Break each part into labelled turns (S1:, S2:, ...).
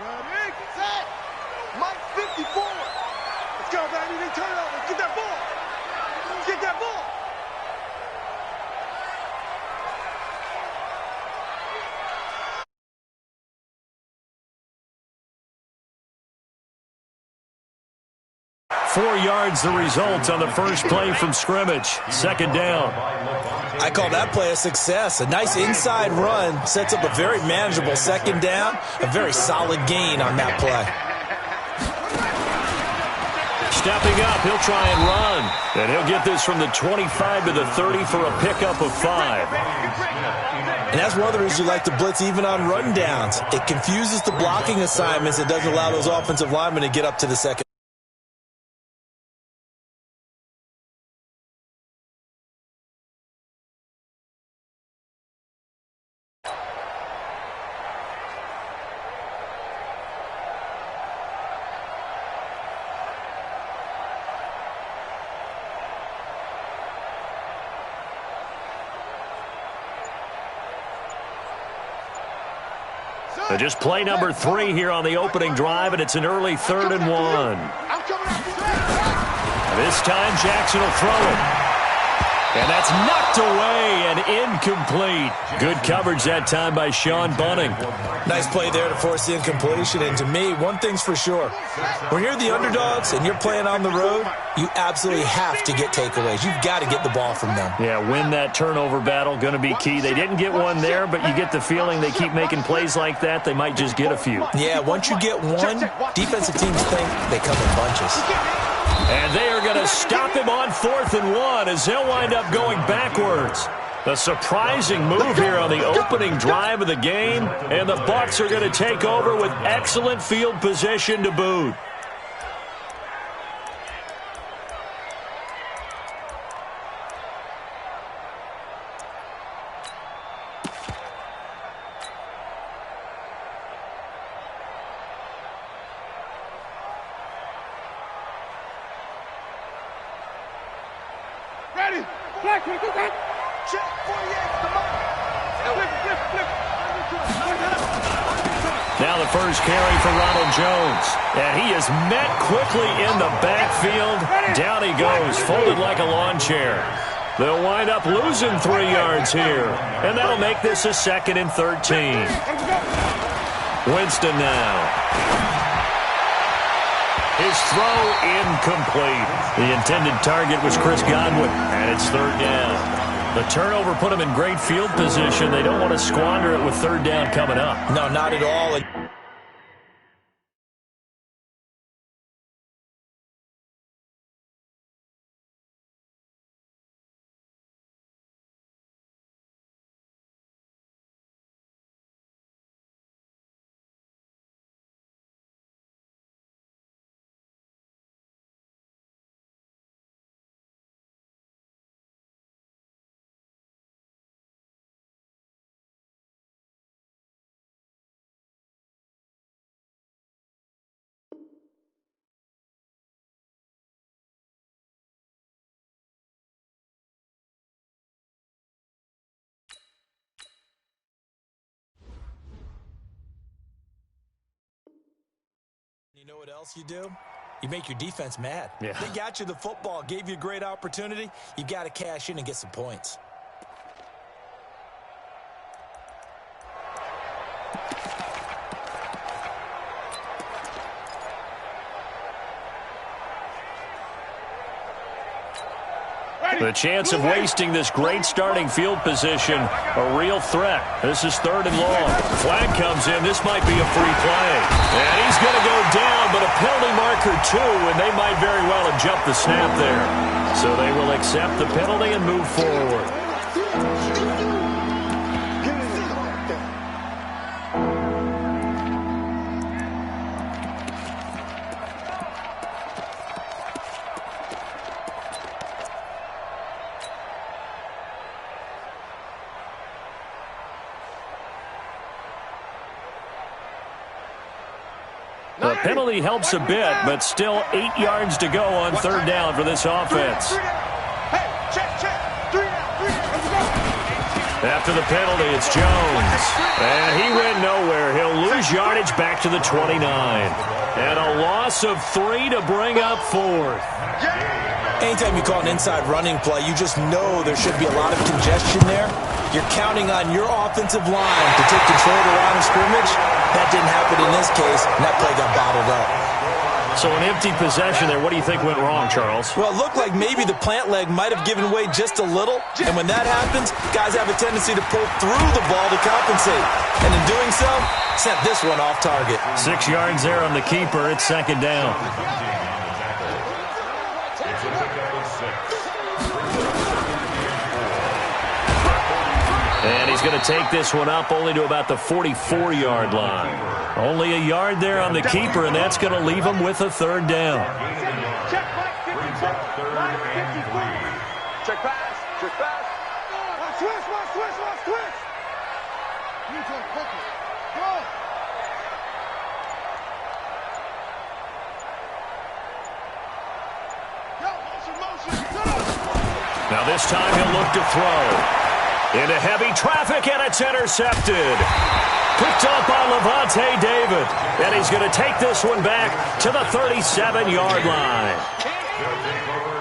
S1: Ready, set. Mike 54. Let's go, baby. They turn over. Get that ball. Get that ball.
S2: Four yards the result on the first play from scrimmage. Second down.
S3: I call that play a success. A nice inside run sets up a very manageable second down. A very solid gain on that play.
S2: Stepping up, he'll try and run. And he'll get this from the 25 to the 30 for a pickup of 5.
S3: And that's one of the reasons you like to blitz even on run downs. It confuses the blocking assignments. It doesn't allow those offensive linemen to get up to the second.
S2: So just play number 3 here on the opening drive, and it's an early 3rd and 1. This time Jackson will throw it. And that's knocked away and incomplete. Good coverage that time by Sean Bunning.
S3: Nice play there to force the incompletion. And to me, one thing's for sure. When you're the underdogs and you're playing on the road, you absolutely have to get takeaways. You've got to get the ball from them.
S2: Yeah, win that turnover battle, going to be key. They didn't get one there, but you get the feeling they keep making plays like that, they might just get a few.
S3: Yeah, once you get one, defensive teams think they come in bunches.
S2: And they are going to stop him on 4th and 1 as they'll wind up going backwards. A surprising move here on the opening drive of the game, and the Bucs are going to take over with excellent field position to boot.
S1: Ready. Check 48. Come on.
S2: Now the first carry for Ronald Jones. And he is met quickly in the backfield. Down he goes, folded like a lawn chair. They'll wind up losing 3 yards here. And that'll make this a 2nd and 13. Winston now. His throw incomplete. The intended target was Chris Godwin, and it's 3rd down. The turnover put him in great field position. They don't want to squander it with 3rd down coming up.
S3: No, not at all. You know what else you do? You make your defense mad.
S2: Yeah.
S3: They got you the football, gave you a great opportunity. You got to cash in and get some points.
S2: The chance of wasting this great starting field position, a real threat. This is 3rd and long. Flag comes in. This might be a free play. And he's going to go down, but a penalty marker too, and they might very well have jumped the snap there. So they will accept the penalty and move forward. The penalty helps a bit, but still 8 yards to go on 3rd down for this offense. After the penalty, it's Jones. And he went nowhere. He'll lose yardage back to the 29. And a loss of 3 to bring up 4th.
S3: Anytime you call an inside running play, you just know there should be a lot of congestion there. You're counting on your offensive line to take control of the line of scrimmage. That didn't happen in this case, and that play got bottled up.
S2: So an empty possession there. What do you think went wrong, Charles?
S3: Well, it looked like maybe the plant leg might have given way just a little. And when that happens, guys have a tendency to pull through the ball to compensate. And in doing so, sent this one off target.
S2: 6 yards there on the keeper. It's 2nd down. And he's going to take this one up only to about the 44-yard line. Only a yard there on the keeper, and that's going to leave him with a 3rd down.
S1: Check back 54. Check pass. Check pass. Switch. You talk quickly. Go. Motion.
S2: Now this time he'll look to throw. Into heavy traffic, and it's intercepted. Picked up by Levante David. And he's going to take this one back to the 37-yard line.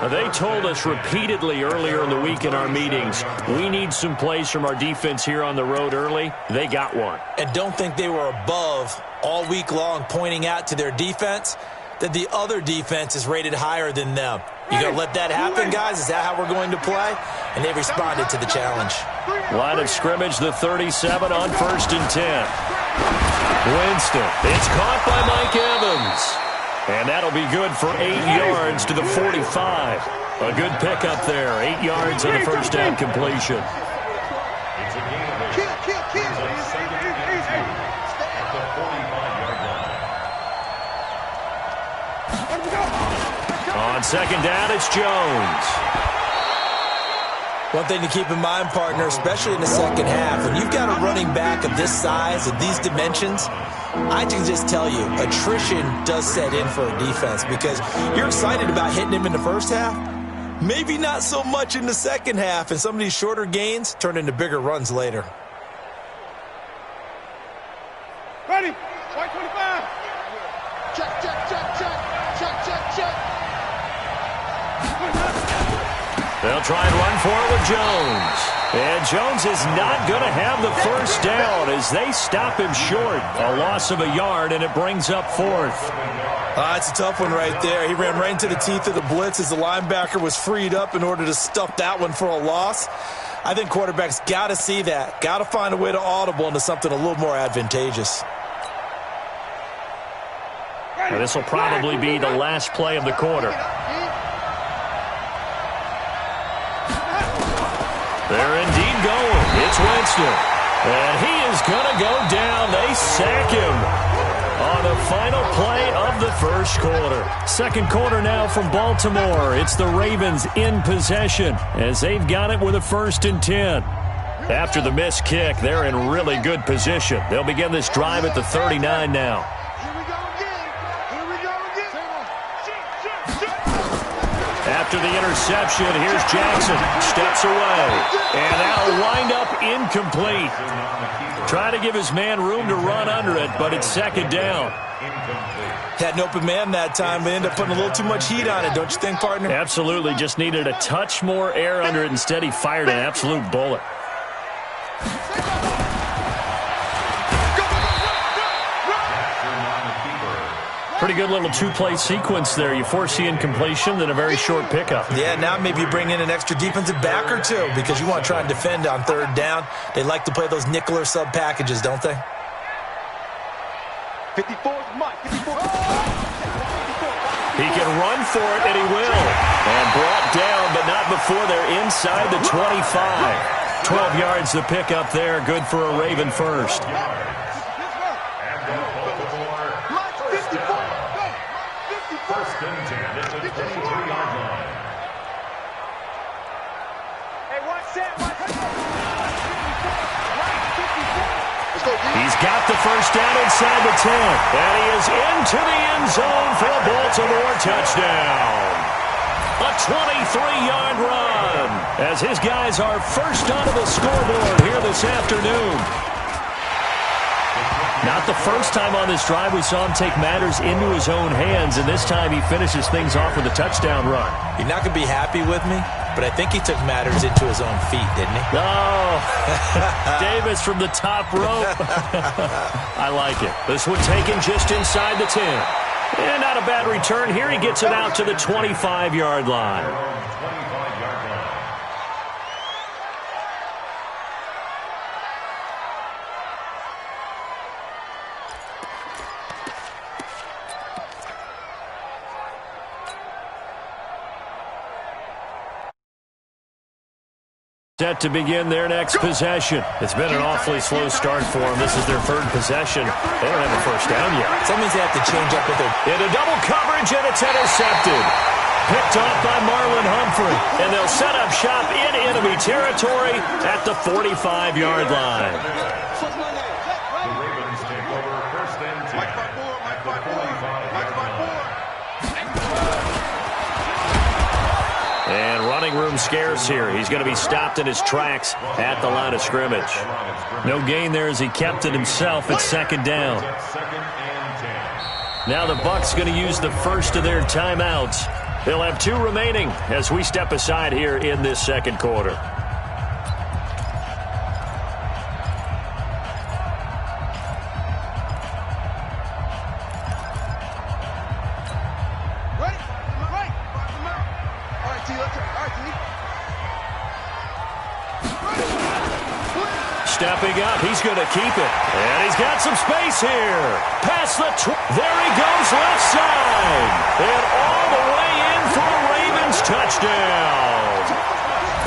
S2: Now, they told us repeatedly earlier in the week in our meetings, we need some plays from our defense here on the road early. They got one.
S3: And don't think they were above all week long pointing out to their defense that the other defense is rated higher than them. You going to let that happen, guys? Is that how we're going to play? And they responded to the challenge.
S2: Line of scrimmage, the 37 on 1st and 10. Winston. It's caught by Mike Evans. And that'll be good for 8 yards to the 45. A good pickup there. 8 yards on the first down completion. On 2nd down, it's Jones.
S3: One thing to keep in mind, partner, especially in the second half, when you've got a running back of this size, of these dimensions, I can just tell you, attrition does set in for a defense because you're excited about hitting him in the first half. Maybe not so much in the second half, and some of these shorter gains turn into bigger runs later.
S1: Ready. White 25. Check.
S2: They'll try and run for it with Jones. And Jones is not going to have the first down as they stop him short. A loss of a yard, and it brings up 4th.
S3: It's a tough one right there. He ran right into the teeth of the blitz as the linebacker was freed up in order to stuff that one for a loss. I think quarterbacks got to see that. Got to find a way to audible into something a little more advantageous.
S2: Now, this will probably be the last play of the quarter. They're indeed going. It's Winston. And he is going to go down. They sack him on the final play of the first quarter. Second quarter now from Baltimore. It's the Ravens in possession as they've got it with a 1st and 10. After the missed kick, they're in really good position. They'll begin this drive at the 39 now. After the interception, here's Jackson. Steps away. And that'll wind up incomplete. Trying to give his man room to run under it, but it's 2nd down.
S3: Had an open man that time, but ended up putting a little too much heat on it, don't you think, partner?
S2: Absolutely. Just needed a touch more air under it. Instead, he fired an absolute bullet. Pretty good little 2-play sequence there. You force the incompletion, then a very short pickup.
S3: Yeah, now maybe you bring in an extra defensive back or two because you want to try and defend on 3rd down. They like to play those nickel or sub packages, don't they?
S1: 54 is Mike. 54.
S2: He can run for it, and he will. And brought down, but not before they're inside the 25. 12 yards to pick up there. Good for a Raven first. He's got the first down inside the 10. And he is into the end zone for a Baltimore touchdown. A 23-yard run as his guys are first onto the scoreboard here this afternoon. Not the first time on this drive we saw him take matters into his own hands, and this time he finishes things off with a touchdown run.
S3: You're not going to be happy with me, but I think he took matters into his own feet, didn't he?
S2: Oh, Davis from the top rope. I like it. This one taken just inside the 10. And not a bad return here. He gets it out to the 25-yard line. Set to begin their next possession. It's been an awfully slow start for them. This is their third possession. They don't have a first down yet.
S3: So that means they have to change up with their...
S2: Into double coverage, and it's intercepted. Picked off by Marlon Humphrey. And they'll set up shop in enemy territory at the 45-yard line.
S4: The Ravens take over first and 10. Mike 45.
S2: And running room scarce here. He's going to be stopped in his tracks at the line of scrimmage. No gain there as he kept it himself at second down. Now the Bucs going to use the first of their timeouts. They'll have 2 remaining as we step aside here in this second quarter. Stepping up, he's going to keep it. And he's got some space here. Past the... There he goes, left side. And all the way in for a Ravens touchdown.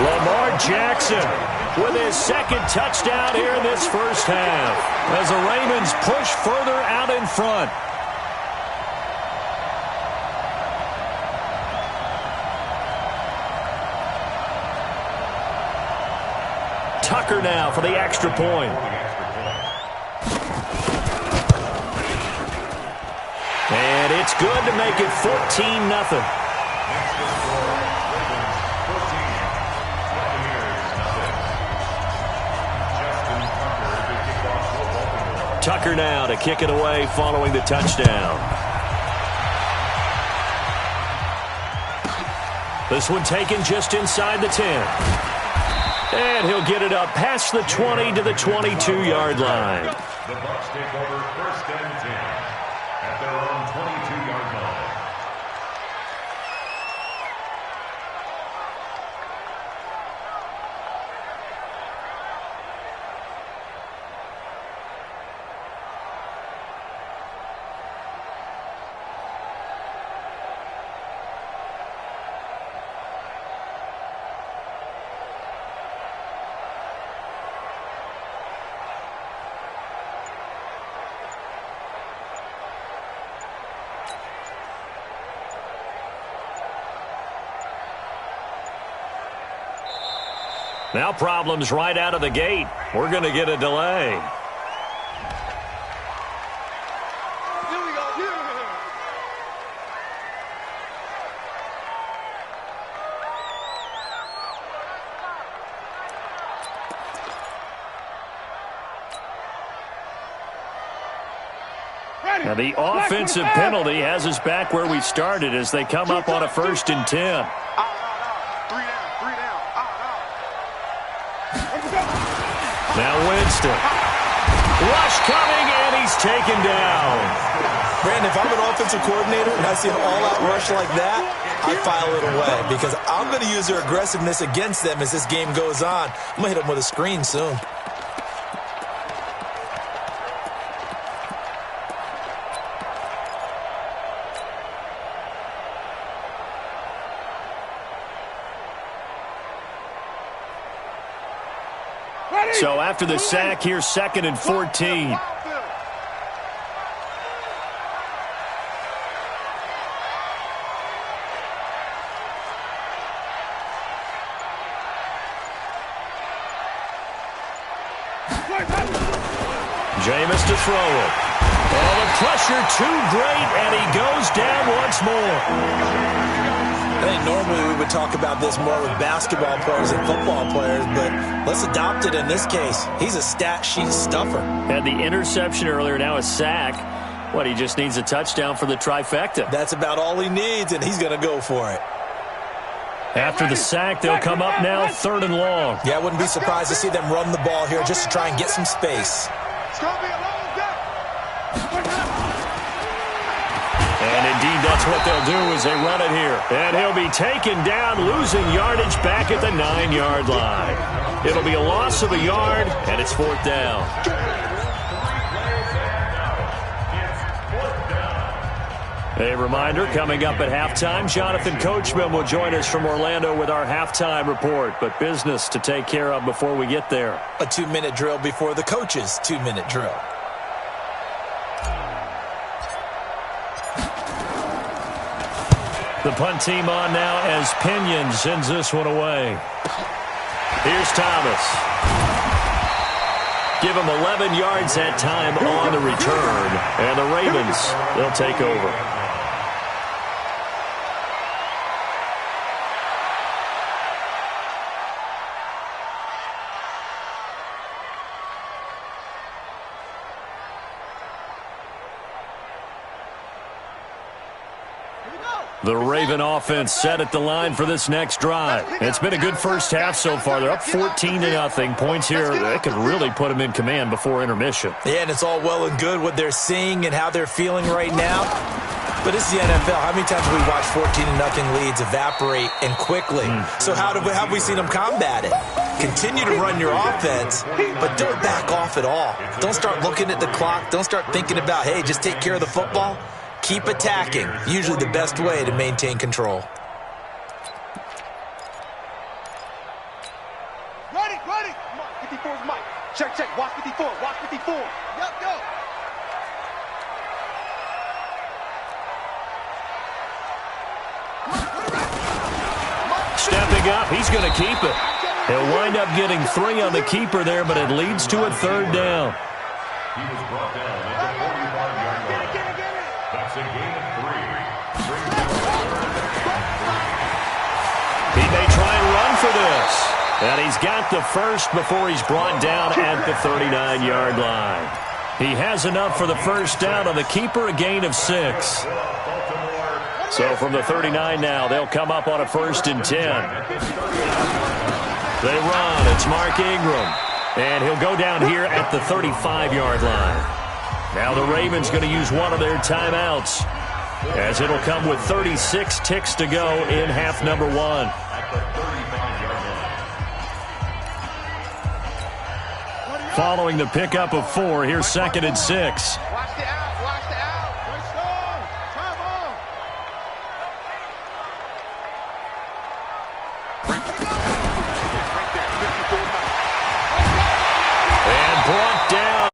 S2: Lamar Jackson with his second touchdown here in this first half as the Ravens push further out in front. Tucker now for the extra point. And it's good to make it 14-0. Tucker now to kick it away following the touchdown. This one taken just inside the 10. And he'll get it up past the 20 to the 22-yard line.
S4: The Bucs take over first and 10 at their own 22-yard line.
S2: Now problems right out of the gate. We're going to get a delay.
S1: Here we go.
S2: Now the offensive penalty has us back where we started as they come up on a 1st and 10. Now Winston. Rush coming, and he's taken down.
S3: Brandon, if I'm an offensive coordinator and I see an all-out rush like that, I file it away because I'm going to use their aggressiveness against them as this game goes on. I'm going to hit them with a screen soon.
S2: So after the sack, here's 2nd and 14. Jameis to throw it. Oh, the pressure too great, and he goes down once more.
S3: I think normally we would talk about this more with basketball players and football players, but let's adopt it in this case. He's a stat sheet stuffer.
S2: Had the interception earlier, now a sack. What, he just needs a touchdown for the trifecta.
S3: That's about all he needs, and he's going to go for it.
S2: After the sack, they'll come up now 3rd and long.
S3: Yeah, I wouldn't be surprised to see them run the ball here just to try and get some space.
S1: It's going to be a long day.
S2: And indeed, that's what they'll do as they run it here. And he'll be taken down, losing yardage back at the 9-yard line. It'll be a loss of a yard, and it's 4th down. A reminder, coming up at halftime, Jonathan Coachman will join us from Orlando with our halftime report, but business to take care of before we get there.
S3: A 2-minute drill before the coach's 2-minute drill.
S2: The punt team on now as Pinion sends this one away. Here's Thomas. Give him 11 yards that time on the return, and the Ravens, they'll take over. The Raven offense set at the line for this next drive. It's been a good first half so far. They're up 14-0. Points here, they could really put them in command before intermission.
S3: Yeah, and it's all well and good what they're seeing and how they're feeling right now. But it's the NFL. How many times have we watched 14-0 leads evaporate and quickly? So how have we seen them combat it? Continue to run your offense, but don't back off at all. Don't start looking at the clock. Don't start thinking about, hey, just take care of the football. Keep attacking. Usually the best way to maintain control.
S1: Ready. Come on, 54's Mike. Check. Watch 54. Yep, go.
S2: Stepping up, he's going to keep it. He'll wind up getting 3 on the keeper there, but it leads to a 3rd down.
S4: He was brought down at the 45-yard line. That's a gain of 3.
S2: He may try and run for this. And he's got the first before he's brought down at the 39-yard line. He has enough for the first down on the keeper, a gain of 6. So from the 39 now, they'll come up on a 1st and 10. They run. It's Mark Ingram. And he'll go down here at the 35-yard line. Now the Ravens going to use one of their timeouts, as it'll come with 36 ticks to go in half number 1. Following the pickup of 4, here's 2nd and 6.
S1: Watch the out.
S2: And brought down.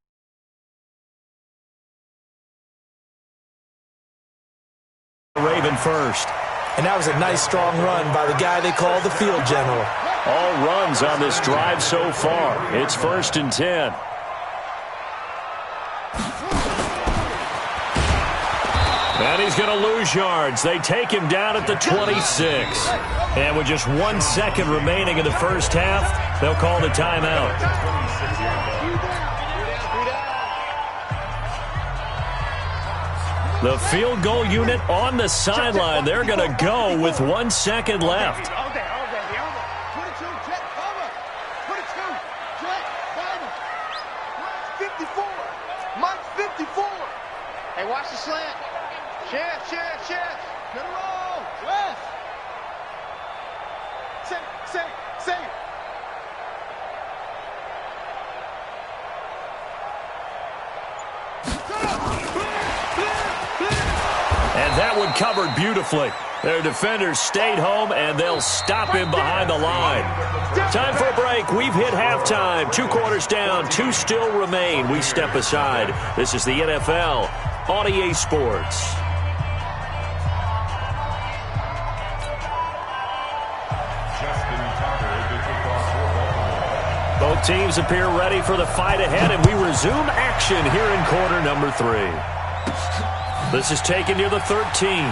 S2: Raven first.
S3: And that was a nice, strong run by the guy they call the field general.
S2: All runs on this drive so far. It's 1st and 10. And he's going to lose yards. They take him down at the 26. And with just 1 second remaining in the first half, they'll call the timeout. The field goal unit on the sideline. They're going to go with 1 second left.
S1: All day. 22, jet, cover. 22, jet, cover. Mike's 54. Mike's 54. Hey, watch the slant. Chest. Get a roll. West. Say it.
S2: And that one covered beautifully. Their defenders stayed home, and they'll stop him behind the line. Time for a break. We've hit halftime. 2 quarters down. 2 still remain. We step aside. This is the NFL on EA Sports. Both teams appear ready for the fight ahead, and we resume action here in quarter number 3. This is taken near the 13.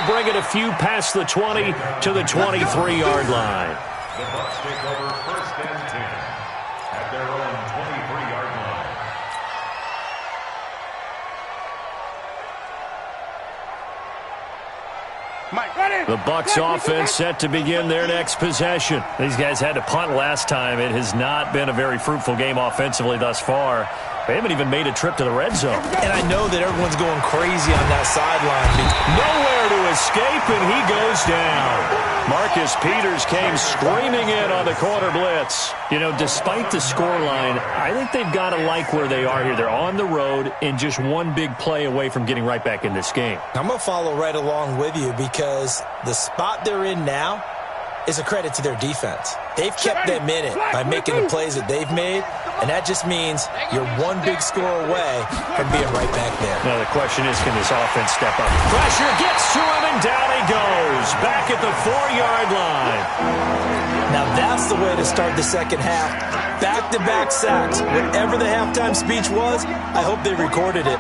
S2: they'll bring it a few past the 20 to the 23-yard line.
S4: The Bucs take over 1st and 10 at their own 23-yard line.
S2: The Bucs offense set to begin their next possession. These guys had to punt last time. It has not been a very fruitful game offensively thus far. They haven't even made a trip to the red zone.
S3: And I know that everyone's going crazy on that sideline.
S2: Nowhere to escape, and he goes down. Marcus Peters came screaming in on the corner blitz. You know, despite the scoreline, I think they've got to like where they are here. They're on the road and just one big play away from getting right back in this game.
S3: I'm going to follow right along with you because the spot they're in now is a credit to their defense. They've kept them in it by making the plays that they've made, and that just means you're one big score away from being right back there.
S2: Now the question is, can this offense step up? Pressure gets to him, and down he goes. Back at the 4-yard line.
S3: Now that's the way to start the second half. Back-to-back sacks. Whatever the halftime speech was, I hope they recorded it.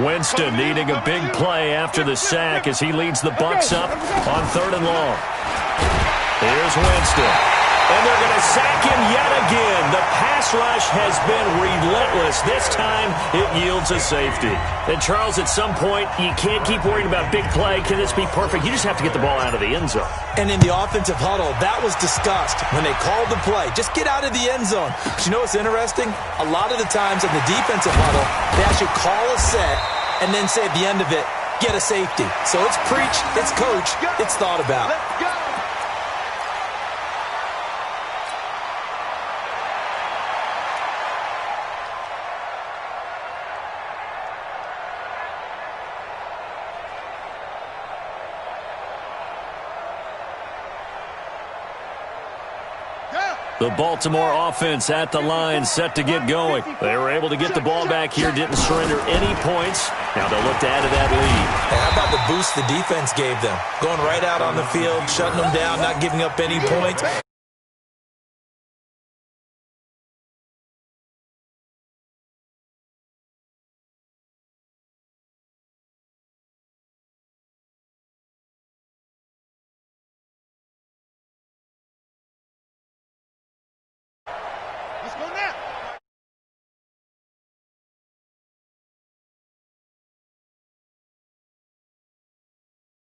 S2: Winston needing a big play after the sack as he leads the Bucs up on 3rd and long. Here's Winston. And they're going to sack him yet again. The pass rush has been relentless. This time, it yields a safety. And, Charles, at some point, you can't keep worrying about big play. Can this be perfect? You just have to get the ball out of the end zone.
S3: And in the offensive huddle, that was discussed when they called the play. Just get out of the end zone. But you know what's interesting? A lot of the times in the defensive huddle, they actually call a set and then say at the end of it, get a safety. So it's preach, it's coach, it's thought about.
S1: Let's go.
S2: The Baltimore offense at the line, set to get going. They were able to get the ball back here, didn't surrender any points. Now they'll look to add to that lead.
S3: And how about the boost the defense gave them? Going right out on the field, shutting them down, not giving up any points.